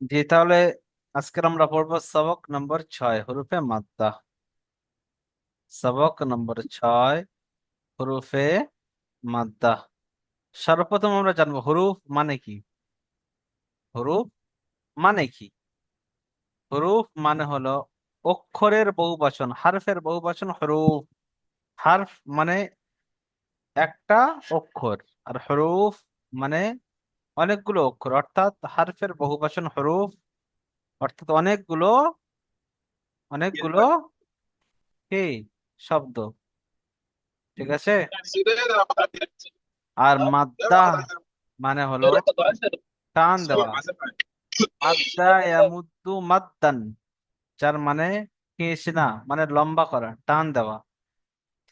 জি, তাহলে আজকে আমরা পড়বো সবক নম্বর 6, হরুফে মাদ্দা। সবক নম্বর 6, হরুফে মাদ্দা। সর্বপ্রথম আমরা জানবো হরুফ মানে কি। হরুফ মানে কি? হরুফ মানে হলো অক্ষরের বহুবচন, হারফের বহুবচন হরুফ। হারফ মানে একটা অক্ষর, আর হরুফ মানে অনেকগুলো অক্ষর, অর্থাৎ হারফের বহুবচন হরুফ, অর্থাৎ অনেকগুলো অনেকগুলো কি শব্দ। ঠিক আছে। আর মাদ্দা মানে হলো টান দেওয়া। মাদ্দা ইয়ামুদ্দু মাদ্দান, যার মানে না, মানে লম্বা করা, টান দেওয়া।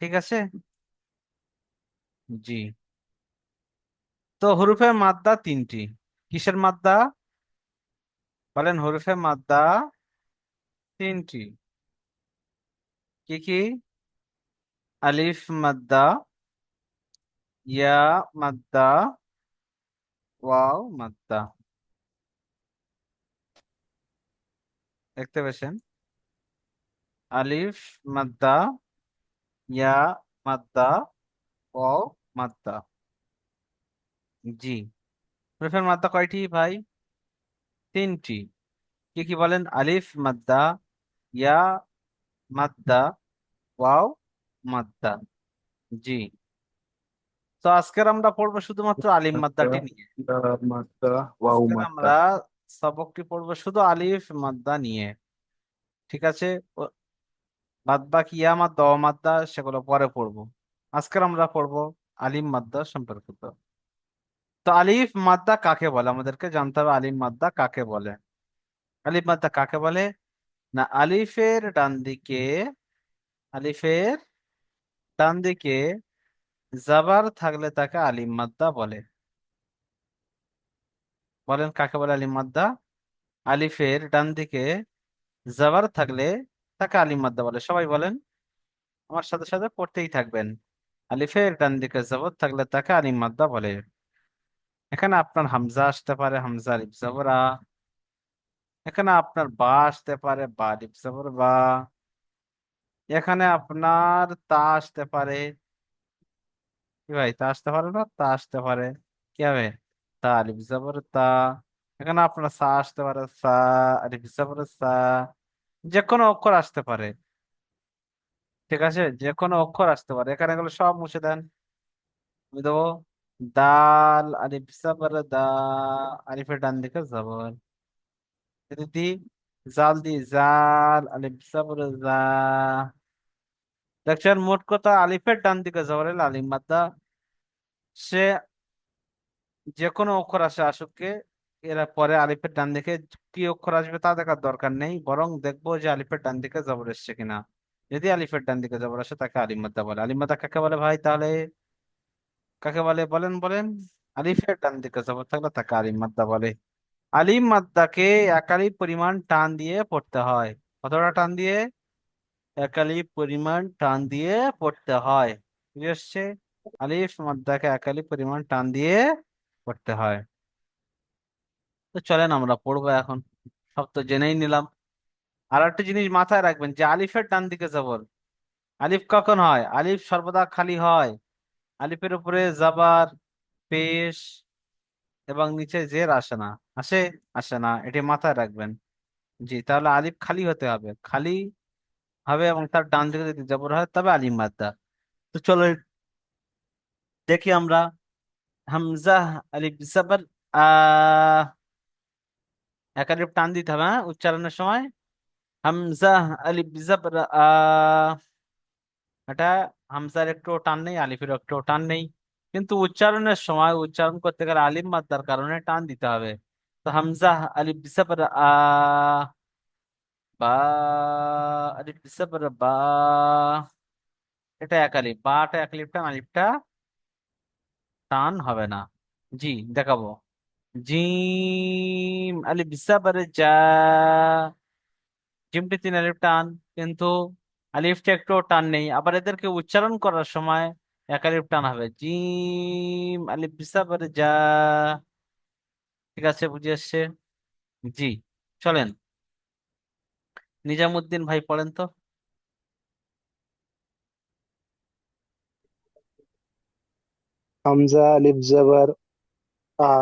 ঠিক আছে। জি। তো হরুফে মাদ্দা তিনটি। কিসের মাদ্দা? বলেন, হরুফে মাদ্দা তিনটি। কি কি? আলিফ মাদ্দা, ইয়া মাদ্দা, ওয়াও মাদ্দা। দেখতে পেয়েছেন? আলিফ মাদ্দা, ইয়া মাদ্দা, ওয়াও মাদ্দা। জি। হরফের মাদ্দা কয়টি ভাই? তিনটি। কি কি বলেন? আলিফ মাদ্দা, ইয়া মাদ্দা, ওয়াও মাদ্দা। জি। তো আজকের আমরা পড়বো শুধুমাত্র আলিফ মাদ্দা, মাদ্দাটি নিয়ে। ইয়া মাদ্দা, ওয়াও আজকের মাদ্দা। আমরা সবকটি পড়বো শুধু আলিফ মাদ্দা নিয়ে। ঠিক আছে। বাদ বাকি ইয়া মাদ্দা, ও মাদ্দা সেগুলো পরে পড়বো। আজকের আমরা পড়বো আলিফ মাদ্দা সম্পর্কিত। তো আলিফ মাদ্দা কাকে বলে আমাদেরকে জানতে হবে। আলিফ মাদ্দা কাকে বলে? আলিফ মাদ্দা কাকে বলে? না, আলিফের ডান দিকে জাবার থাকলে তাকে আলিফ মাদ্দা বলে। বলেন, কাকে বলে আলিফ মাদ্দা? আলিফের ডান দিকে জাবার থাকলে তাকে আলিফ মাদ্দা বলে। সবাই বলেন, আমার সাথে সাথে পড়তেই থাকবেন। আলিফের ডান দিকে জবর থাকলে তাকে আলিফ মাদ্দা বলে। এখানে আপনার হামজা আসতে পারে, হামজা আলিফ জবর আ। এখানে আপনার বা আসতে পারে, বা আলিফ জবর বা। এখানে আপনার তা আসতে পারে। কি ভাই, তা আসতে পারে না? তা আসতে পারে। কি হবে? তা আলিফ জবর তা। এখানে আপনার সা আসতে পারে, সা আলিফ জবর সা। যে কোনো অক্ষর আসতে পারে। ঠিক আছে, যে কোনো অক্ষর আসতে পারে। এখানে এগুলো সব মুছে দেন। আমি দেবো দাল আলিফ জবর দা, আলিফের ডান দিকে জবর। যদি দি জাল দি জাল আলিফ জবর জা। দেখছেন, মোট কথা আলিফের ডান দিকে জবর এলে আলিফ মাদ্দা। সে যে কোনো অক্ষর আসে আসুককে, এরা পরে আলিফের ডান দিকে কি অক্ষর আসবে তা দেখার দরকার নেই, বরং দেখবো যে আলিফের ডান দিকে জবর এসছে কিনা। যদি আলিফের ডান দিকে জবর আসে তাকে আলিফ মাদ্দা বলে। আলিফ মাদ্দা কাকে বলে ভাই তাহলে? কাকে বলে বলেন বলেন? আলিফের ডান দিকে জবর থাকলে তাকে আলিফ মাদ্দা বলে। আলিফ মাদ্দাকে একালি পরিমাণ টান দিয়ে পড়তে হয়। কতটা টান দিয়ে? একালি পরিমাণ টান দিয়ে পড়তে হয়। বুঝে আসছে? আলিফ মাদ্দাকে একালি পরিমাণ টান দিয়ে পড়তে হয়। তো চলেন আমরা পড়বো এখন। সব তো জেনেই নিলাম। আর একটা জিনিস মাথায় রাখবেন যে আলিফের ডান দিকে জবর। আলিফ কখন হয়? আলিফ সর্বদা খালি হয়। আলিফের উপরে জাবার, পেশ এবং নিচে জের আসে না। আসে? আসে না, এটি মাথায় রাখবেন। জি, তাহলে আলিফ খালি হতে হবে, খালি হবে, এবং তার ডান দিকে যদি জবর হয় তবে আলিফ মাদ্দা। তো চলো দেখি আমরা। হামজা আলিফ জবর আ, এক আলিফ টান দিতে হবে হ্যাঁ উচ্চারণের সময়। হামজা আলিফ জবর আ। এটা হামজার একটু টান নেই, আলিফের একটু টান নেই, কিন্তু উচ্চারণের সময় উচ্চারণ করতে গেলে আলিফ মাদ্দার কারণে টান দিতে হবে। তো হামজা আলিফ জবর আ, বা আলিফ জবর বা। এটা এক আলিফ, বাটা এক আলিফ টান, আলিফটা টান হবে না। জি, দেখাবো। জিম আলিফ জবর জা। জিমটি তিন আলিফ টান, কিন্তু আলিফটা একটু টান নেই। আবার এদেরকে উচ্চারণ করার সময় এক আলিফ টান হবে। জিম আলিফ জবর জা। ঠিক আছে, বুঝে এসছে। জি, চলেন। নিজামুদ্দিন ভাই পড়েন তো। হামজা আলিফ জবর আ,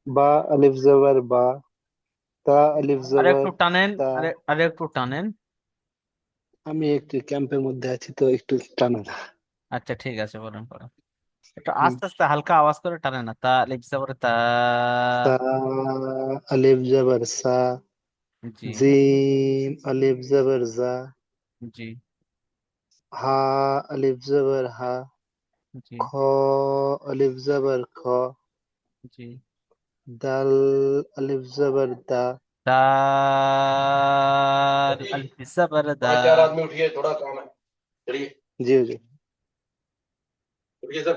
বা আলিফ জবর বা, তা আলিফ আর জবর একটু টানেন, তা। আরে একটু টানেন। আমি একটু ক্যাম্পের মধ্যে আছি তো একটু টানা। আচ্ছা ঠিক আছে, বলেন বলেন। একটু হুম। আস্তে আস্তে হালকা আওয়াজ করে টানেন না, তা আলিফ জবর তা। সা আলিফ জবর সা, জি। জিম আলিফ জবর জা, জি। হা আলিফ জবর হা, জি। খ আলিফ জবর খ, জি। দাল আলিফ জবর দা। दाल अल्फ जबर दा। पांच चार आदमी उठिए, थोड़ा काम है। चलिए। जी जी। उठिए सर,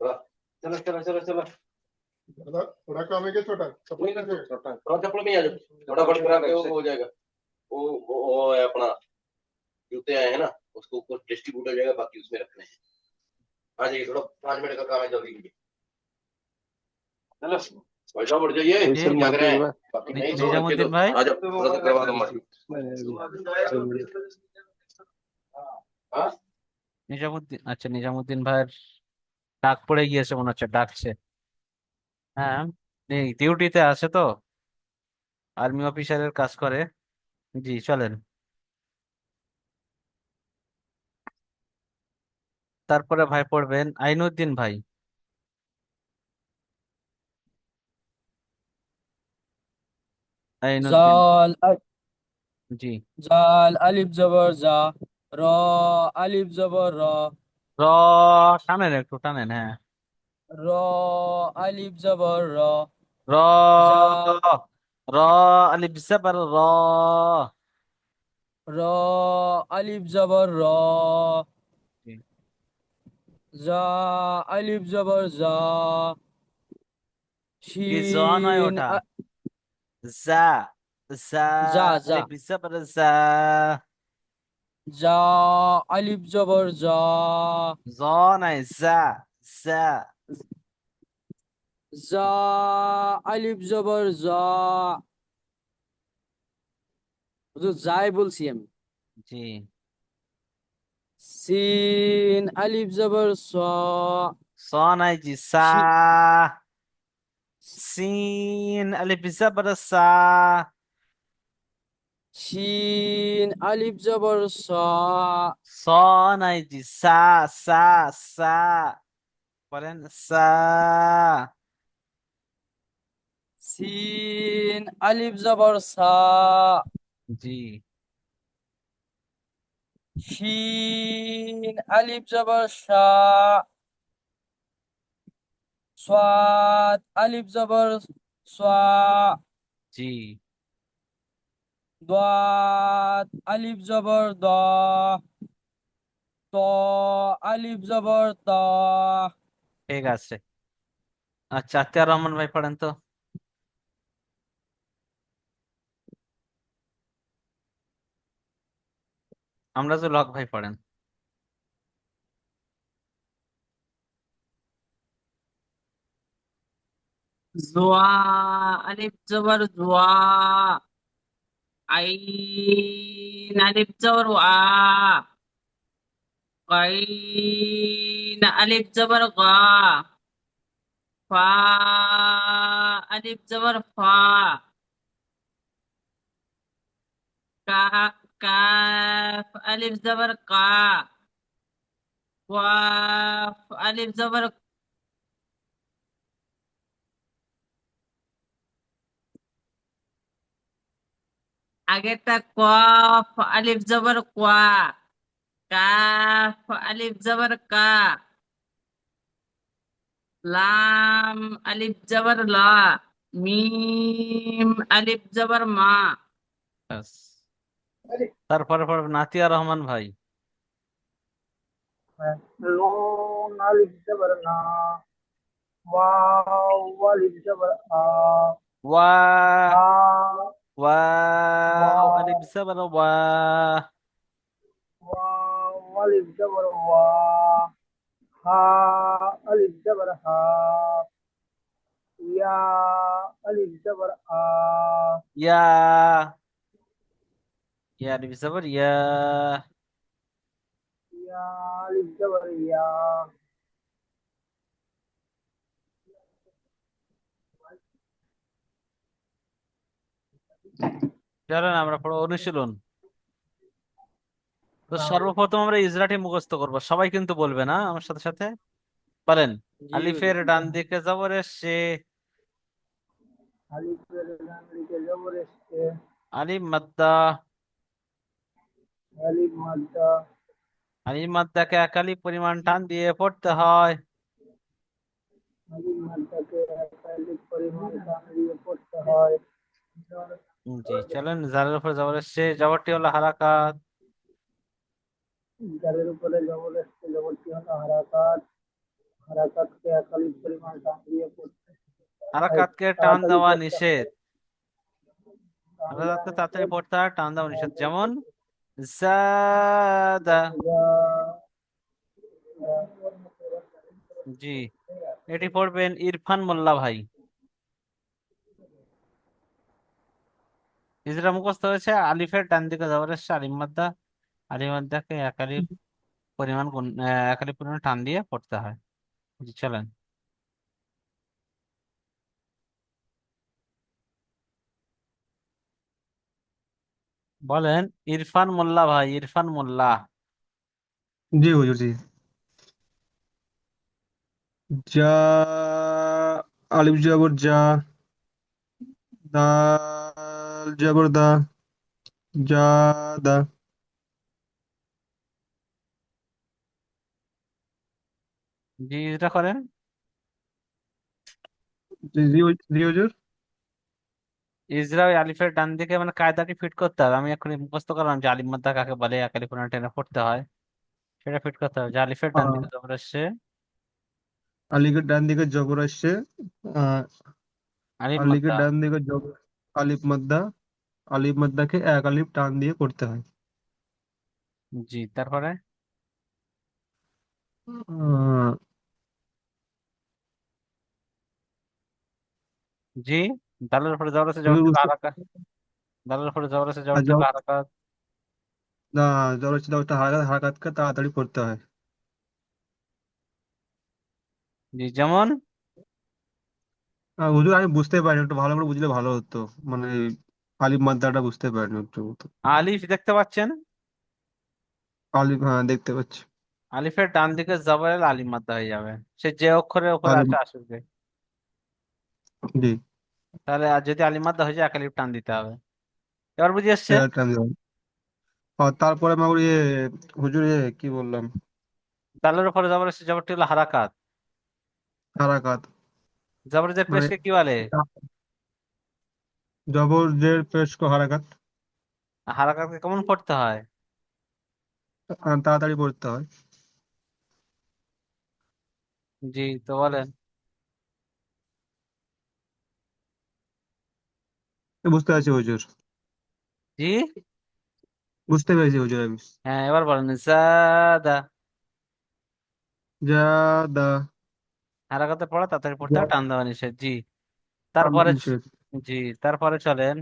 थोड़ा। चलो चलो चलो चलो। थोड़ा थोड़ा काम है क्या छोटा? चप्पल में से छोटा, थोड़ा चप्पल में ही आ जाओ, फटाफट करा के वो हो जाएगा। वो है अपना, जूते आए हैं ना, उसको ऊपर डिस्ट्रीब्यूट हो जाएगा, बाकी उसमें रखने हैं। आ जाइए, थोड़ा 5 मिनट का काम है, जल्दी कीजिए। चलो भाई साहब, उठ जाइए, जी। सर जाग रहे हैं। बाकी नहीं तो रखे दो, निजामुद्दीन भाई। आ जाओ, थोड़ा सा करवा दो हमारी। हाँ। নিজামুদ্দিন, আচ্ছা নিজামুদ্দিন ভাইয়ের ডাক পড়ে গিয়েছে মনে হচ্ছে, ডাকছে। হ্যাঁ, ডিউটিতে আছে তো, আর্মি অফিসারের কাজ করে। জি, চলেন। তারপরে ভাই পড়বেন আইনউদ্দিন ভাই। আইনউদ্দিন। জাল জি। জাল আলিফ জবর জা, র আলিফ জবর র, র, টানেন একটু টানেন, হ্যাঁ। র আলিফ জবর র, র, জা র আলিফ জবর র। র আলিফ জবর র, জি। জা আলিফ জবর জা, কি জ নয় শিন ওটা, জা। জা জা জা, আলিফ জবর জা। জা আলিফ জবর জা, জ নাই, জা। জা। জা আলিফ জবর জা, হুজুর যাই বলছি আমি। জি। সিন আলিফ জবর স, স নাই জি, সা। শি সিন আলিফ জবর সা। শিন আলিফ জবর স, স নাই জি, সা। সা। সা। বলেন সা। সিন আলিফ জবর সা, জি। শিন আলিফ জবর সা, সাদ আলিফ জবর সা, জি। দাদ আলিফ জবর দ, ত আলিফ জবর ত। ঠিক আছে। আচ্ছা, আত্তার রহমান ভাই পড়েন তো। আমরা যে লক ভাই পড়েন। জোয়া আলিফ জবর জোয়া, আইন আলিফ জবর আ, গাইন আলিফ জবর গা, ফা আলিফ জবর ফা, কা কাফ আলিফ জবর কা, ওয়াফ আলিফ জবর, আগেরটা কফ আলিফ জবর কোয়া, কাফ আলিফ জবর কা, লাম আলিফ জবর লা, মিম আলিফ জবর মা। ব্যাস। তারপরে পড়বেন আতিয়া রহমান ভাই। لون ألف جبر نا، واو ألف جبر آ، ওয়া। ها ওয়াও আলিফ واو জবর ওয়া। واو ألف جبر وا، ها ألف جبر ها، या अलिफ जबर आ। ইয়া, ইয়া আলিফ জবর ইয়া। या अलिफ जबर या। চলেন আমরা পড়ো অনুশীলন। তো हाँ भाई। সর্বপ্রথম আমরা ইজরাটি মুখস্থ করব, সবাই কিন্তু বলবে না আমার সাথে সাথে। বলেন। जी আলিফের हुजूर। ডান দিকে জবরের সে। अलिफ पर लाम के जबर से। আলিফ মাদ্দা। अलिफ मद्दा। আলিফ মাদ্দাকে একালি পরিমাণ টান দিয়ে পড়তে হয়। अलिफ मद्दा के अलिफ परिमाण टान দিয়ে পড়তে হয়। জি চলেন, জারের উপর জবরের সে, জবরটি হলো হারাকাত। জারের উপরে জবর আসছে, জবরটি হলো হারাকাত। হারাকাতকে একালিক পরিমাণ টান দিয়ে পড়তে হয়। হারাকাতকে টান তাড়াতাড়ি দেওয়া পড়তে হয়। নিষেধ। তাহলে হারাকাতকে তাড়াতাড়ি নিষেধ। পড়তে হয়, টান দেওয়া নিষেধ। তাড়াতাড়ি যেমন পড়তে জাদা। হয়। জি, এটি পড়বেন ইরফান মোল্লা ভাই। ইজরা মুখস্থ হয়েছে, আলিফের ডান দিকে জবরের সে, আলিফ মাদ্দা। আলিফ মাদ্দাকে একালিপ পরিমাণ টান দিয়ে পড়তে হয়। জি চলেন। বলেন ইরফান মোল্লা ভাই, ইরফান মোল্লা। জি হুজুর জি। যা, আলিফ জবর যা, দাল জবর দা, যা দা। জি ইজরা করেন। জি জি জি হুজুর। ইজরা ওই আলিফের ডান দিকে মানে কায়দাটি ফিট করতে হবে। আমি এখন মুখস্থ করলাম যে আলিফ মাদ্দা কাকে বলে, একালিপ পরিমাণ টেনে পড়তে হয়, সেটা ফিট করতে হবে। যে আলিফের ডান আহ, দিকে জবরের সে, আলিফের ডান দিকে জবর আসছে। আহ, আলিফ আলিফের মাদ্দা। ডান দিকে জবর, আলিফ মাদ্দা। আলিফ মাদ্দাকে এক আলিফ টান দিয়ে করতে হয়। জি তারপরে। আহ, জি, দালের উপরে জবর আছে, হুজুর জবরটি হলো বুঝতে, হারাকাত। দালের উপরে জবর আছে, আর জবরটি হলো জবর, হারাকাত। না, জবর হচ্ছে জবরটা হারাকাতকে তাড়াতাড়ি করতে হয়। জি যেমন হুজুর আমি বুঝতে পারিনি, একটু ভালো করে বুঝলে ভালো হতো। মানে আলিফ মাদ্দাটা বুঝতে পারিনি একটু। আলিফ দেখতে পাচ্ছেন, আলিফ, হ্যাঁ দেখতে পাচ্ছি। আলিফের ডান দিকে জবর এলে আলিফ মাদ্দা হয়ে যাবে। সে যে অক্ষরের উপরে আলিফ, আছে আসবে। জি। তাহলে আর যদি আলিফ মাদ্দা হয়ে যায় এক আলিফ টান দিতে হবে। এবার বুঝে এসছে। একটা আমি দিলাম। আর তারপরে আমার হুজুর কি বললাম, দালের উপরে জবর এসে, জবরটি হলো হারাকাত। হারাকাত। জবরজের মানে পেশকে কি বলে? জবর জের পেশ কো হারাকাত। হারাকাতকে কেমন পড়তে হয়? তাড়াতাড়ি পড়তে হয়। জি তো বলেন। বুঝতে পারছি হুজুর, জি, বুঝতে পেরেছি হুজুর আমি। হ্যাঁ এবার বলেন জাদা। যা, দা, হারাকাতে পড়া তাড়াতাড়ি পড়তে যা, হয়, টান দেওয়া নিষেধ। জি টান তারপরে নিষেধ। জি তারপরে চলেন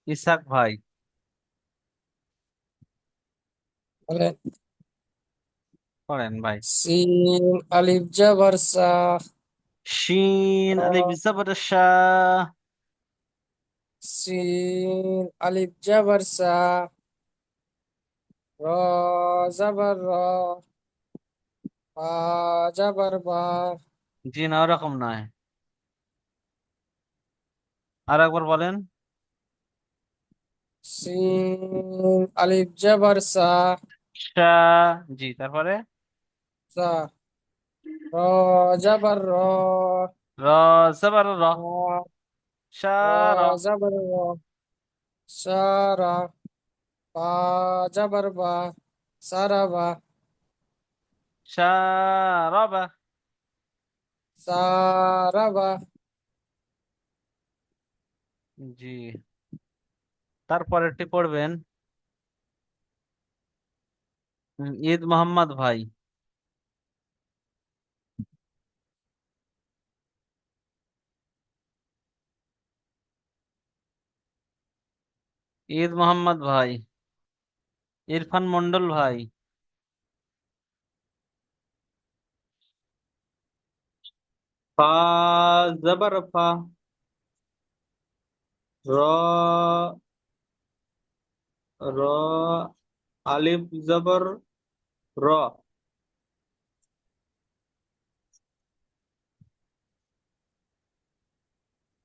ইসাক ভাই। বলেন। পড়েন ভাই। সিন আলিফ জবর সা। শিন আলিফ জবর শা। সিন আলিফ জবর সা। র জবর র। বা জবর বা। জি না ওরকম নয়, আর একবার বলেন। সিন আলিফ জবর সা। শা। জি তারপরে সা। র জবর র। র জবর র। রা। শা র র। জবর র। সারা। বা জবর বা। সারা বা। শা রবা। সারা বা। জি তারপরেরটি পড়বেন ঈদ মোহাম্মদ ভাই। ঈদ মোহাম্মদ ভাই। ইরফান মন্ডল ভাই। फा जबर फा र र अलिफ जबर र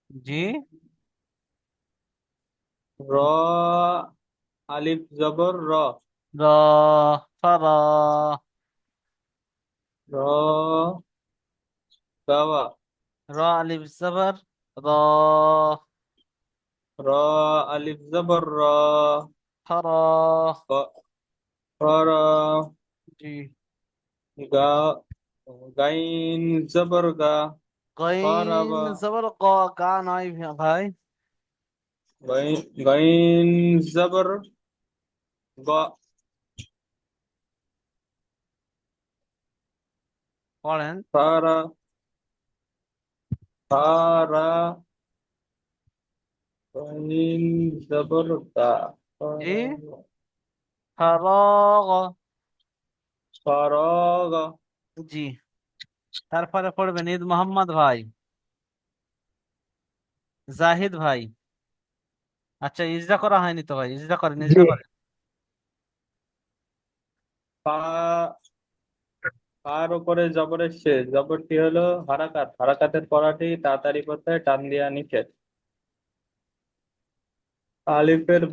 জি। र अलिफ जबर र র ফর र गावा র আলিফ জবর র र अलिफ जबर र ফর और জি। गा गाइन जबर गा গইন फराबा জবর গ, গা নয় ভাই। गाइन गाइन जबर गा পড়েন। फारा फारा गाइन जबर गा জি। फारा ফারাগ। फरागा জি। তারপরে পড়বেন ঈদ মোহাম্মদ ভাই। জাহিদ ভাই। আচ্ছা, ইজরা করা হয়নি তো ভাই, ইজরা করেন, জি ইজরা করেন। ফা ফার উপরে জবরের শেষ জবরটি হলো হারাকাত হারাকাতের পড়াটি তাড়াতাড়ি করতে হয়, টান দেওয়া নিষেধ। আলিফের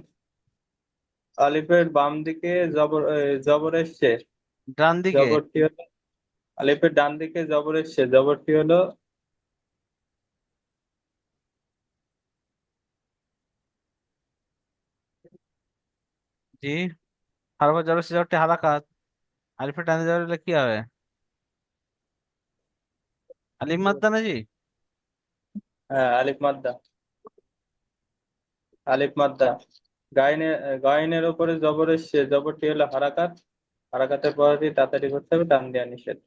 আলিফের বাম দিকে জবরের শেষ ডান দিকে। জবরটি হলো আলিফের ডান দিকে জবরের শেষ জবরটি হলো জি। হারফ জবর সিজরটি হারাকাত। আলিফে টানে জবর হলে কি হবে? আলিফ মাদ্দা না জি? হ্যাঁ আলিফ মাদ্দা আলিফ মাদ্দা গাইনের গাইনের উপরে জবরের শেষ জবরটি হলো হারাকাত হারাকাতের পড়াটি তাড়াতাড়ি করতে হবে, টান দেওয়া নিষেধ।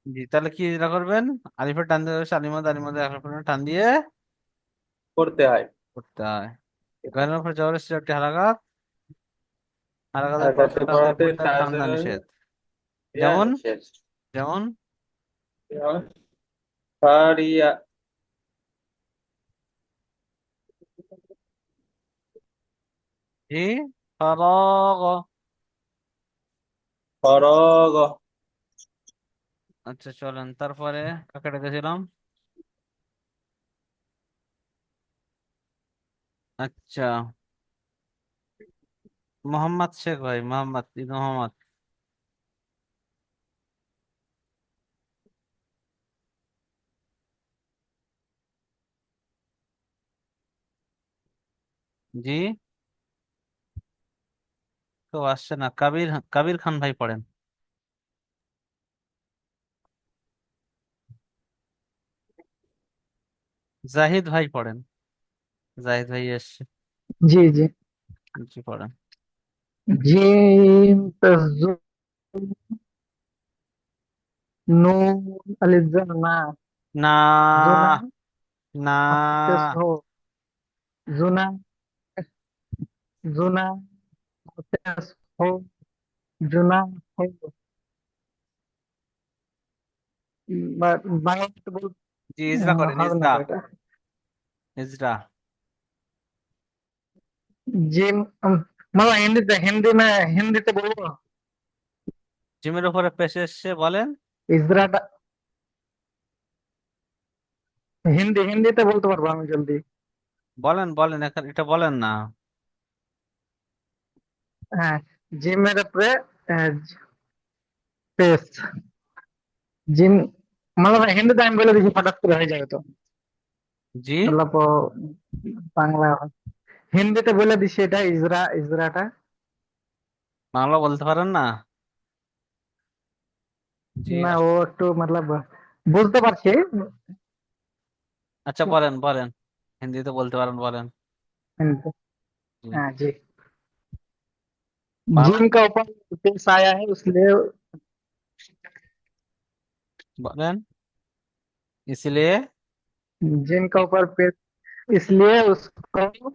জি, তাহলে কি ইজরা করবেন? আলিফের টান দিয়ে আলিমাদ আলিমাদ টান দিয়ে করতে হয়। করতে হয়। গানের উপর জবর সিজরটি হারাকাত। হারাকাতের পর হারাকাতের তাড়াতাড়ি পড়াটি পড়তে হয়, টান দেওয়া তাড়াতাড়ি নিষেধ। দেওয়া যেমন নিষেধ। যেমন ফারিয়া জি। ফারাগ। ফরগ আচ্ছা চলেন তারপরে কাকে ডেকেছিলাম? আচ্ছা, মোহাম্মদ শেখ ভাই, মোহাম্মদ ঈদ মোহাম্মদ। জি। তো আসছে না, কাবির কাবির খান ভাই পড়েন। জাহিদ ভাই পড়েন। জাহিদ ভাই এসছে। জি জি। জি পড়েন। জিম পেশ নুন আলিফ না না জুনা না পেশ হো জুনা জুনা পেশ হো জুনা হো বাংলাতে বল জি, ইজরা করেন, হবে না ইজরা। তো এটা। ইজরা। জিম মানে হিন্দিতে বলবো। জিমের উপরে পেশ এসছে, বলেন। ইজরাটা হিন্দিতে বলতে পারবো আমি জলদি। বলেন বলেন, এখন এটা বলেন না। হ্যাঁ, জিমের উপরে পেশ জিম মানে হিন্দিতে আমি বলে দিচ্ছি হঠাৎ করে হয়ে যাবে তো। জি। অল্প বাংলা হিন্দিতে বলে দিচ্ছি এটা ইজরাটা। বাংলা বলতে পারেন না? জি। না ও একটু বুঝতে পারছি। আচ্ছা বলেন বলেন, হিন্দিতে বলতে পারেন, বলেন। हिंदी। জি। हाँ जी। বাংলা जिम का ऊपर पेश आया है इसलिए বলেন। इसलिए जिम का ऊपर पेश इसलिए उसको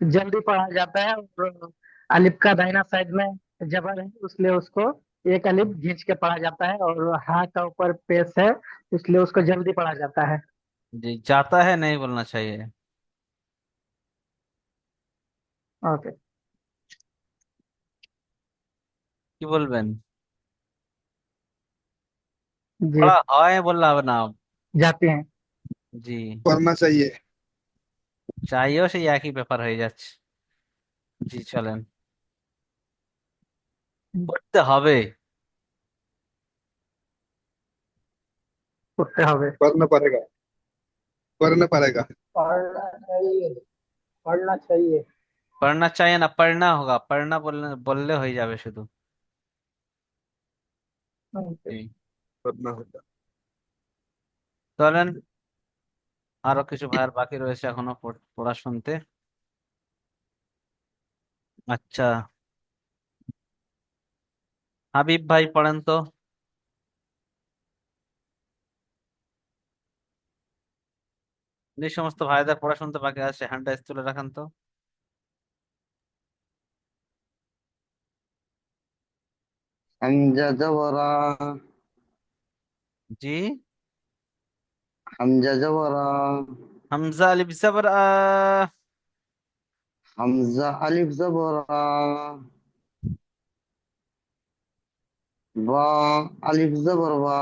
जल्दी पढ़ा जाता है, और अलिफ का दाहिना साइड में जबर है, इसलिए उसको एक अलिफ खींच के पढ़ा जाता है, और हा का ऊपर पेश है, इसलिए उसको जल्दी पढ़ा जाता है। जी, जाता है नहीं बोलना चाहिए। ओके। কি বলবেন? जी। পড়া হয় বললে হবে না। जाते हैं। জি, पढ़ना चाहिए। চাইও সেই একই ব্যাপার হয়ে যাচ্ছে। জি চলেন, পড়তে হবে। उठते हुए। पढ़ना पड़ेगा। पढ़ना पड़ेगा। पढ़ना चाहिए। पढ़ना चाहिए। पढ़ना चाहिए ना, पढ़ना होगा, पढ़ना बोलने बोलले হয়ে যাবে শুধু। ओके। জি पढ़ना होगा। চলেন, আরো কিছু ভাইয়ার বাকি রয়েছে এখনো পড়া শুনতে। আচ্ছা, হাবিব ভাই পড়েন তো। যে সমস্ত ভাইদের পড়া শুনতে বাকি আছে হ্যান্ডটা তুলে রাখেন তো। হামজা জবরা। জি, হামজা জবরা। হামজা আলিফ জবর আ। হামজা আলিফ জবরা। বা আলিফ জবর বা।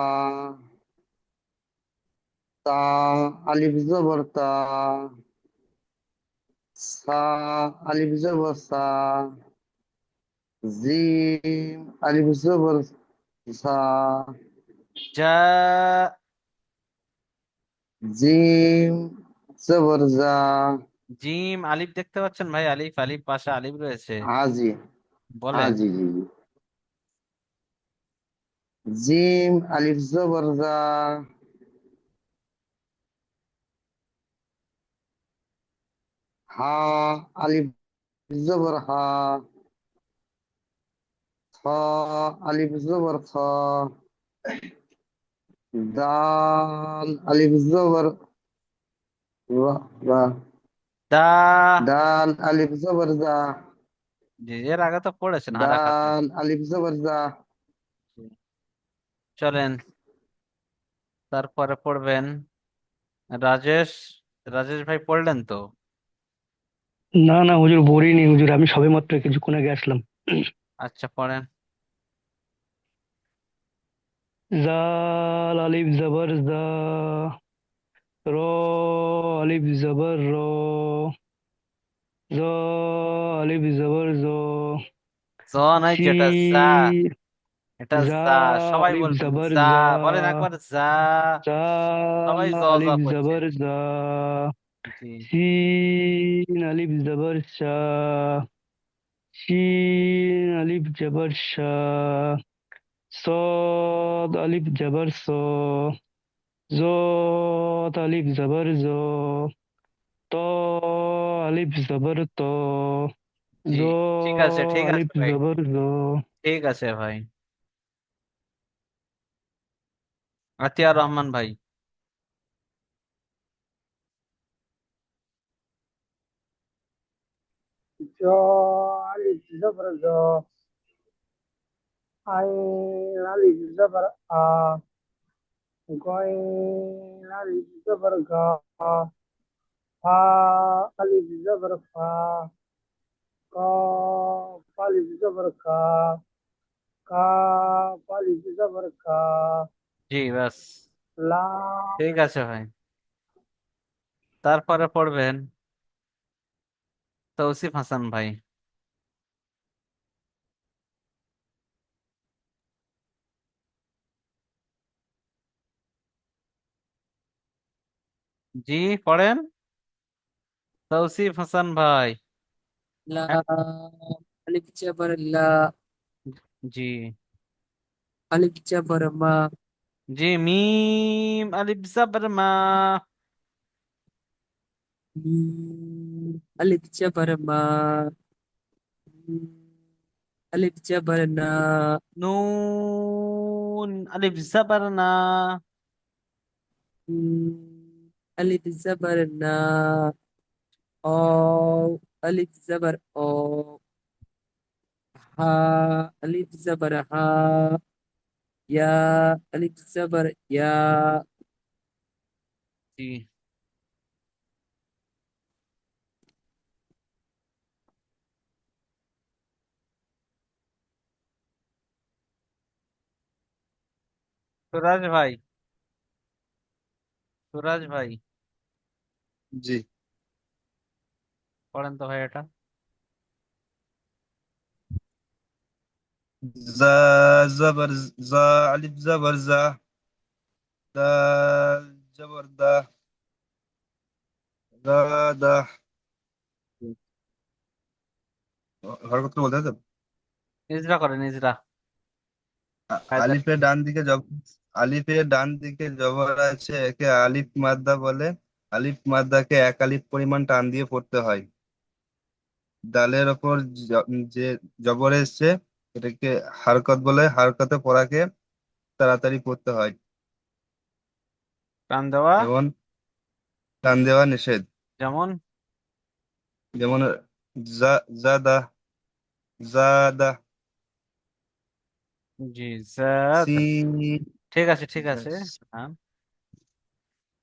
তা আলিফ জবর তা। সা আলিফ জবর সা। জিম আলিফ জবর সা। যা। জিম জবর জা। জিম আলিফ দেখতে পাচ্ছেন ভাই? আলিফ আলিফ পাশে আলিফ রয়েছে। হাজি। বলেন। হাজি জি জি। জিম আলিফ জবর জা। হা আলিফ জবর হা। খ আলিফ জবর খ। দাল আলিফ জবর রা রা। দা। দাল আলিফ জবর দা। জি, এর আগে তো পড়েছেন হারাকাতে। দাল আলিফ জবর দা। জি, চলেন, তারপরে পড়বেন রাজেশ। রাজেশ ভাই পড়লেন তো? না না হুজুর, পড়িনি হুজুর, আমি সবেমাত্র কিছুক্ষণ আগে আসলাম। আচ্ছা পড়েন। জাল আলিফ জবর জা। র আলিফ জবর র। জ আলিফ জবর জ। জ নয়, শি যেটা যা, এটা জা যা। সবাই আলিফ বলবেন জবর যা। জা। বলেন একবার যা। জা সবাই জ জ আলিফ করছে। জবর জা। জি শিন আলিফ জবর শা। শিন আলিফ জবর শা। صاد ألف جبر صا. زاد ألف زبر زا. طا ألف زبر طا. জি, زا ঠিক আছে ঠিক আছে ألف ভাই, زبر زا. ঠিক আছে ভাই। আতিয়ার রহমান ভাই। जा अलिफ जबर जा. आइन अलिफ जबर आ. गॉइन अलिफ जबर गा. फा अलिफ जबर फा. काफ अलिफ जबर का. काफ अलिफ जबर का. জি ব্যাস, लाम ঠিক আছে ভাই। তারপরে পড়বেন তৌসিফ হাসান ভাই। জি পড়েন, তৌসিফ হাসান ভাই। হ্যাঁ, লাম আলিফ জবর লা জি। আলিফ জবর মা জি, মিম আলিফ জবর মা। আলিফ জবর মা মিম, আলিফ জবর না নুন আলিফ জবর না। মিম, আলিফ জবর না او ألف زبر او ها ألف زبر ها يا ألف زبر يا জি। সুরাজ ভাই, সুরাজ ভাই, জি। পড়েন তো ভাই এটা। জা জবর জা, আলিফ জবর জা, দাল জবর দা, দা দা। হরকত করে বলতে হবে তো? ইজরা করেন, ইজরা। কায়দা। আলিফের ডান দিকে আলিফের ডান দিকে জবর আছে, একে আলিফ মাদ্দা বলে। আলিফ মাদ্দাকে এক আলিফ পরিমাণ টান দিয়ে পড়তে হয়। দালের ওপর যে জবর এসছে এটাকে হারকত বলে। হারকতে পড়াকে তাড়াতাড়ি পড়তে হয়। টান দেওয়া। যেমন টান দেওয়া নিষেধ। যেমন। যেমন জা জাদা, জাদা। জি, জাদ। সিন। ঠিক আছে, ঠিক আছে। হ্যাঁ।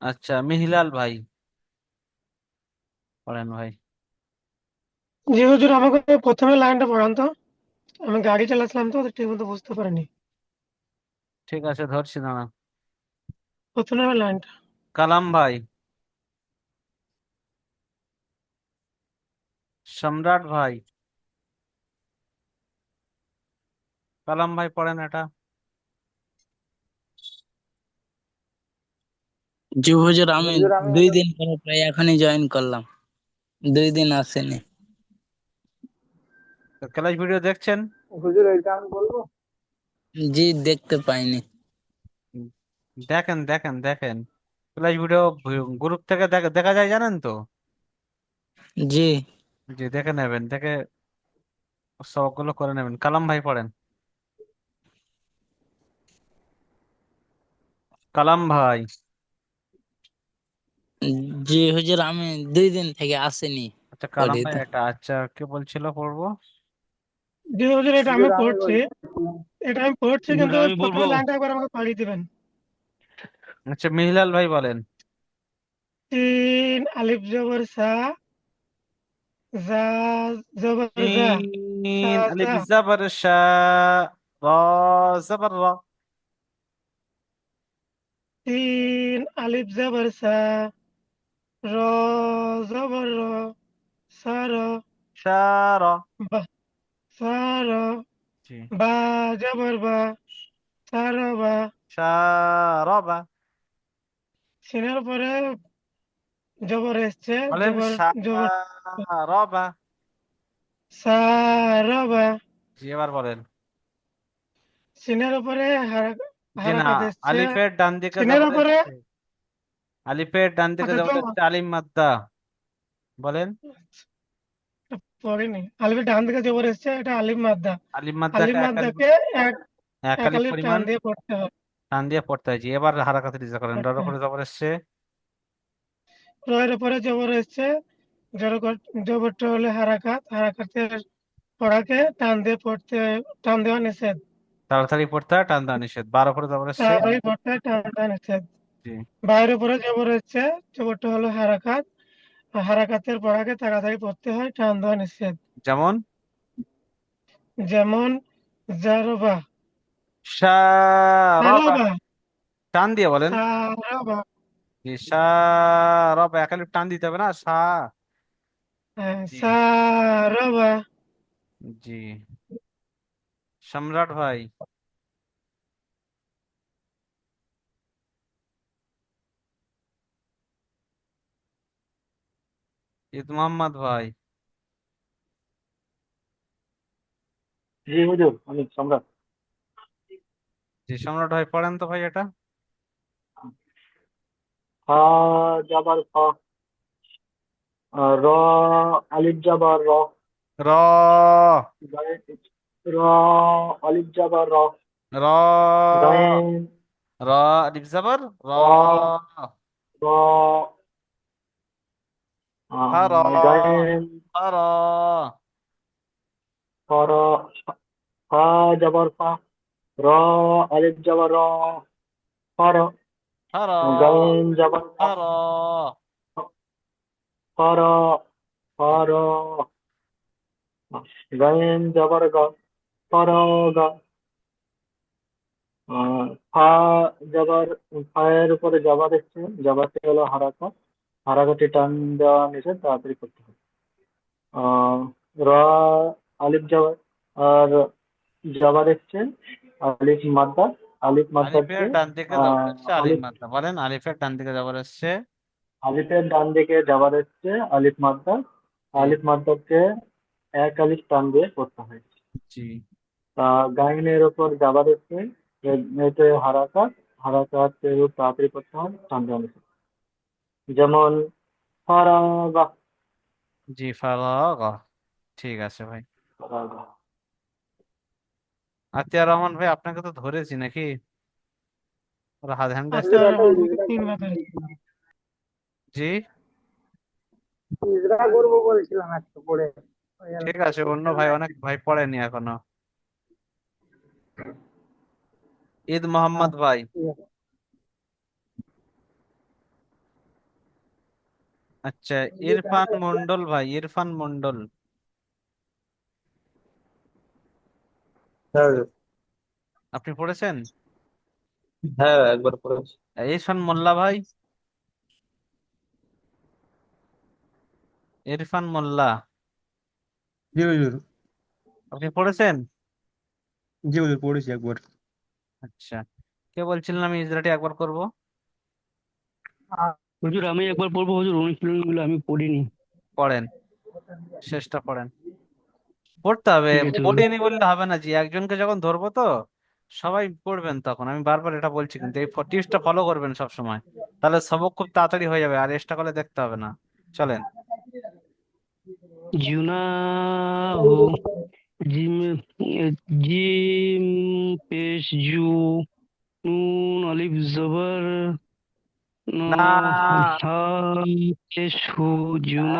আচ্ছা, মিহিলাল ভাই, পড়েন ভাই। জি হুজুর, আমাকে প্রথমে লাইনটা পড়ান তো। আমি গাড়ি চালাচ্ছিলাম তো ঠিক মতো বুঝতে পারিনি। ঠিক আছে, ধরছি, দাঁড়া। প্রথমে লাইনটা। কালাম ভাই, সম্রাট ভাই, কালাম ভাই পড়েন এটা। জি হুজুর, আমি 2 দিন পরে প্রায় এখনই জয়েন করলাম, 2 দিন আসেনি। ক্লাস ভিডিও দেখছেন? জি, দেখতে পাইনি। হুম, দেখেন, দেখেন, দেখেন। ক্লাস ভিডিও গ্রুপ থেকে দেখা দেখা যায়, জানেন তো? জি। জি, দেখে নেবেন, দেখে সবগুলো করে নেবেন। কালাম ভাই পড়েন। কালাম ভাই। জি হুজুর, আমি 2 দিন থেকে আসেনি আচ্ছা, কালাম পড়ি ভাই তো। এটা। আচ্ছা, কে বলছিল পড়বো? জি হুজুর, এটা আমি পড়ছি। এটা আমি পড়ছি, কিন্তু ওই আমি বলবো। প্রথমে লাইনটা একবার আমাকে পড়িয়ে দিবেন। আচ্ছা, মিহিলাল ভাই বলেন। তিন আলিফ জবর সা, জা জবর জা, সা সিন জা। আলিফ জাবর শা, রা জাবর রা। তিন আলিফ জবর সা, র জবর র, সা র। শা রা। বা সা র। জি। বা জবর বা, সা র বা। শা রা বা। সিনের পরে জবর এসছে, বলেন জবর শা জবর রা বা। সা র বা। জি, এবার বলেন। সিনের উপরে জি না, হারাকাত এসছে। আলিফের ডান দিকে সিনের জবর উপরে, এসছে। আলিফের ডান দিকে আচ্ছা জবর জবর এসছে, আলিম মাদ্দা। বলেন। পড়িনি। আলিফের ডান দিকে জবর এসছে, এটা আলিফ মাদ্দা। আলিম আলিফ মাদ্দাকে এক আলিফ, মাদ্দাকে এক এক এক আলিফ আলিফ টান পরিমাণ দিয়ে পড়তে হয়। টান দিয়ে পড়তে হয়। জি, এবার হারাকাতে রিজা করেন। ডর পড়তে হয়। উপরে জবর এসছে। রয়ের উপরে জবর এসছে, জবরটা হলে হারাকাত। হারাকাতের পড়াকে টান দিয়ে পড়তে, টান দেওয়া নিষেধ। তাড়াতাড়ি পড়তে হয়, টান দেওয়া নিষেধ। বার উপরে জবর এসছে। তাড়াতাড়ি পড়তে হয়, টান দেওয়া নিষেধ। জি। বাইরের উপরে জবর এসছে, জবরটা হলো হারাকাত। আর হারাকাতের পড়াকে তাড়াতাড়ি পড়তে হয়, টান দেওয়া নিষেধ। যেমন যেমন জারবা, শারাবা। সালাবা, টান দিয়ে বলেন। সারাবা। জি, শারাবা, এক আলিফ টান দিতে হবে না, জি। সারাবা। জি। সম্রাট ভাই। ঈদ মোহাম্মদ ভাই। জি হুজুর, আমি সম্রাট। জি, সম্রাট ভাই পড়েন তো ভাই এটা। ফা জাবার ফা, র আলিফ জাবার র, র। র আলিফ জাবার র, র। গায়েন র আলিফ জবর র। র, র হা র। জবর ফা, র আলিফ জবর র, ফর, হর গাইন জবর গ, হর ফর, ফর, গাইন জবর গ, ফর গ, ফা জবর, ফায়ের উপরে জবর এসছে, জবরটি হলো হারাকাত, হারাকাটি টান দেওয়া নিষেধ, তাড়াতাড়ি করতে হবে। আহ র আলিফ জবর, আর জবর এসছে, আলিফ মাদ্দা, আলিফ আলিফের মাদ্দাকে ডান দিকে জবর এসছে আলিফ আলিফ, মাদ্দা বলেন, আলিফের ডান দিকে জবর এসছে। আলিফের ডান দিকে জবর এসছে, আলিফ মাদ্দা, জি আলিফ মাদ্দাকে এক আলিফ টান দিয়ে পড়তে হয়। জি গাইনের ওপর জবর এসছে, এতে হারাকাত, হারাকাতের তাড়াতাড়ি করতে হয়, টান দেওয়া নিষেধ। যেমন ফারাগা, জি ফারাগ। ঠিক আছে ভাই। ফারাগা। আতিয়ার রহমান ভাই, আপনাকে তো ধরেছি নাকি? ওরা হাত হ্যান্ড আচ্ছা রহমান ভাইকে 3 বার ধরেছি। জি ইজরা করবো বলছিলাম একটু পরে, ঠিক আছে, অন্য ভাই অনেক ভাই পড়েনি এখনো। ঈদ মোহাম্মদ ভাই। আচ্ছা, ইরফান মন্ডল ভাই, ইরফান মন্ডল। হ্যাঁ আপনি পড়েছেন? হ্যাঁ একবার পড়েছি। ইরফান মোল্লা ভাই। ইরফান মোল্লা, জি হুজুর। আপনি পড়েছেন? জি হুজুর, পড়েছি একবার। আচ্ছা, কে বলছিলেন আমি ইজরাটি একবার করব? হুজুর আমি একবার পড়বো হুজুর, অনুশীলন গুলো আমি পড়িনি। পড়েন, শেষটা পড়েন। পড়তে হবে, ঠিক আছে হুজুর। পড়িনি বললে হবে না জি, একজনকে যখন ধরবো তো সবাই পড়বেন তখন, আমি বারবার এটা বলছি, কিন্তু এই টিপসটা ফলো করবেন সব সময়, তাহলে সবক খুব তাড়াতাড়ি হয়ে যাবে আর এক্সট্রা করে দেখতে হবে না। চলেন। जुनाह, जिम, जिम पेश जू, नून अलिफ जबर, न, না, हा पेश हु,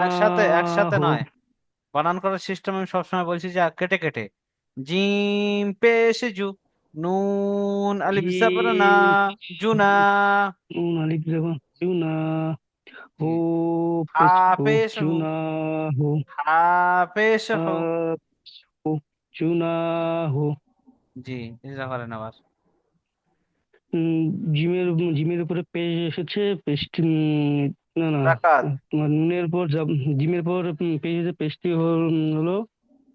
একসাথে একসাথে जुनाह। নয়, বানান করার সিস্টেম আমি সবসময় বলছি যে কেটে কেটে। জিম পেশ জু, নুন আলিফ জবর না, जिम, জুনা। नून अलिफ जबर, जुनाह, জি, हो হা पेश हु, পেশ হু, जुनाह, হা পেশ हा হু। हु, जुनाह। জি, এটা করেন আবার। উম, জিমের জিমের উপরে পেশ এসেছে, পেশটি না না, হারাকাত তোমার নুনের পর জিমের পর পেশ এসেছে, পেশটি হলো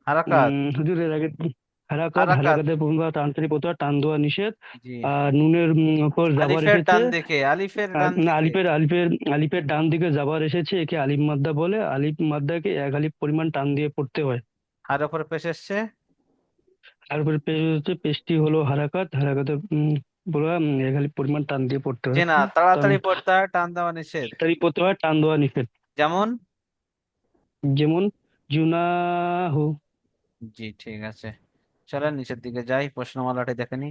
হারাকাত হুজুর এর আগে হারাকাত, হারাকাত। হারাকাতের পূর্ব তাড়াতাড়ি পড়তে হয়, টান দেওয়া নিষেধ। জি, আর নুনের উপর জাবার আলিফের এসেছে, ডান দিকে, আলিফের আর ডান না, দিকে। আলিফের ডান দিকে জাবার এসেছে, একে আলিফ মাদ্দা বলে, আলিফ মাদ্দাকে এক আলিফ পরিমাণ টান দিয়ে পড়তে হয়। আর উপরে পেশ এসছে। তারপরে পেশ হচ্ছে, পেশটি হলো হারাকাত, হারাকাতের বলা এক আলিফ পরিমাণ টান দিয়ে পড়তে জি হয়। না, টান তাড়াতাড়ি পড়তে হয়, টান দেওয়া নিষেধ। তাড়াতাড়ি পড়তে হয়, টান দেওয়া নিষেধ। যেমন, যেমন জুনাহু। জি ঠিক আছে। চলেন নিচের দিকে যাই, প্রশ্নমালাটি দেখে নি।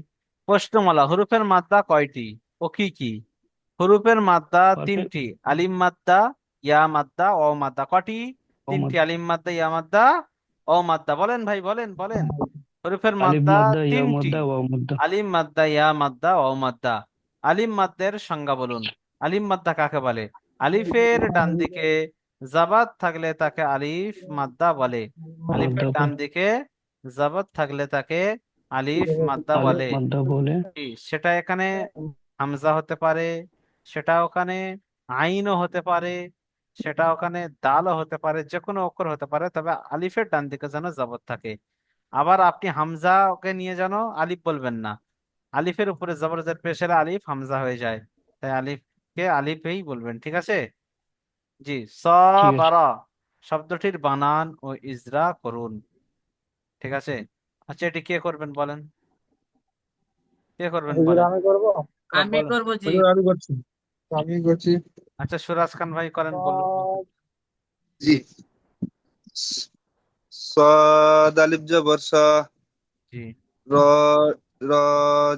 প্রশ্নমালা, হরফের মাদ্দা কয়টি ও কি কি? হরফের মাদ্দা পারফেক্ট। 3টি, আলিম মাদ্দা, ইয়া মাদ্দা, অ মাদ্দা। কটি? 3টি, আলিম মাদ্দা, ইয়া মাদ্দা, অ মাদ্দা। বলেন ভাই, বলেন বলেন। হরফের আলিফ মাদ্দা মাদ্দা, ইয়া 3টি, মাদ্দা, ওয়াও মাদ্দা। আলিম মাদ্দা, ইয়া মাদ্দা, অ মাদ্দা। আলিম মাদ্দের সংজ্ঞা বলুন। আলিম মাদ্দা কাকে বলে? আলিফের ডান দিকে জাবাত থাকলে তাকে আলিফ মাদ্দা বলে। আলিফের মাদ্দা ডান দিকে জাবাত থাকলে তাকে আলিফ মাদ্দা আলিফ বলে। মাদ্দা বলে। কি, সেটা এখানে হামজা হতে পারে, সেটা ওখানে আইনও হতে পারে, সেটা ওখানে দালও হতে পারে, যে কোনো অক্ষর হতে পারে, তবে আলিফের ডান দিকে যেন জবর থাকে। আবার আপনি হামজা ওকে নিয়ে যেন আলিফ বলবেন না, আলিফের উপরে জবরজের পেশের আলিফ হামজা হয়ে যায়, তাই আলিফকে আলিফেই বলবেন, ঠিক আছে? জি, ঠিক আছে। সবারা শব্দটির বানান ও ইজরা করুন, ঠিক আছে? আচ্ছা, এটি কে করবেন বলেন, কে করবেন হুজুর বলেন। আমি করবো। আমি বলেন। করবো জি। হুজুর আমি করছি। আমি করছি। আচ্ছা, সুরাজ খান ভাই করেন, বলুন। সদ, জি। صاد ألف جبر صا، জি, را، را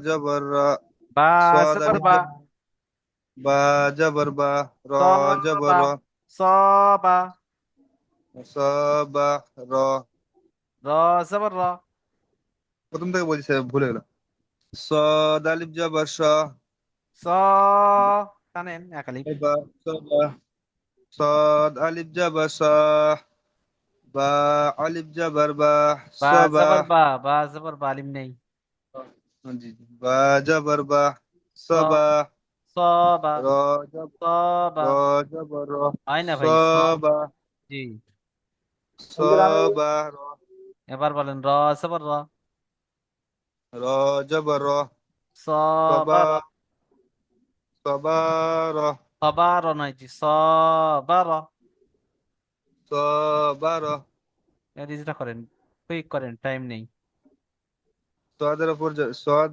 جبر را، বা صاد জবর ألف বা, جبر، با جبر با، را جبر সবা را، সবা, صا با را، র জবর র, প্রথম থেকে বলছি স্যার, ভুলে গেলাম। সদ আলিফ জবর স। স টানেন এক আলিফ। বা সবা। সদ আলিফ জবর স। বা আলিফ জবর বা। বা সবা। জবর বা জবর বা আলিম নেই। জি জি। বা জবর বা। স সবা। স বা র জবর স বা র জবর র। হয় না ভাই স। সবা। জি। সবা র। এবার বলেন র জবর র। র জবর র। স সবা। বা র। সবা র। সবা র নয় জি স বা র। সবা র। রিজটা করেন, কুইক করেন, টাইম নেই। সদের উপর সদ